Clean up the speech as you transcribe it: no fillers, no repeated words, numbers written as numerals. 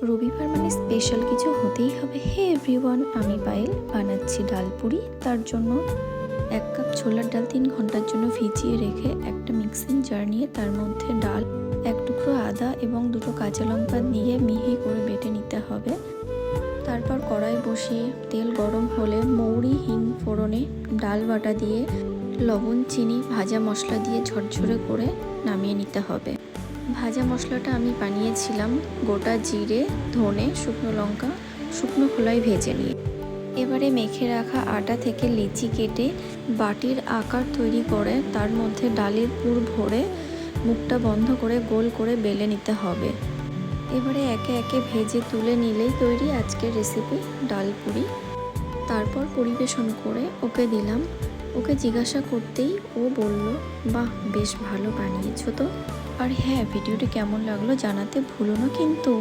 রবিবার মানে স্পেশাল কিছু হতেই হবে। হে এভরিওয়ান, আমি পায়েল বানাচ্ছি ডাল পুরি। তার জন্য 1 কাপ ছোলার ডাল 3 ঘন্টার জন্য ভিজিয়ে রেখে একটা মিক্সিং জার নিয়ে তার মধ্যে ডাল, 1 টুকরো আদা এবং 2টো কাঁচা লঙ্কা দিয়ে মিহি করে বেটে নিতে হবে। তারপর কড়াই বসিয়ে তেল গরম হলে মৌরি হিং ফোড়নে ডাল বাটা দিয়ে লবণ চিনি ভাজা মশলা দিয়ে ঝরঝরে করে নামিয়ে নিতে হবে। ভাজা মশলাটা আমি বানিয়েছিলাম গোটা জিরে, ধনে, শুকনো লঙ্কা, শুকনো খোলায় ভেজে নিয়ে। এবারে মেখে রাখা আটা থেকে লিচি কেটে বাটির আকার তৈরি করে তার মধ্যে ডালের পুর ভরে মুখটা বন্ধ করে গোল করে বেলে নিতে হবে। এবারে একে একে ভেজে তুলে নিলেই তৈরি আজকের রেসিপি ডাল পুরি। তারপর পরিবেশন করে ওকে দিলাম। ওকে জিজ্ঞাসা করতেই ও বলল, বাহ, বেশ ভালো বানিয়েছো তো। আর হ্যাঁ, ভিডিওটি কেমন লাগলো জানাতে ভুলো না কিন্তু।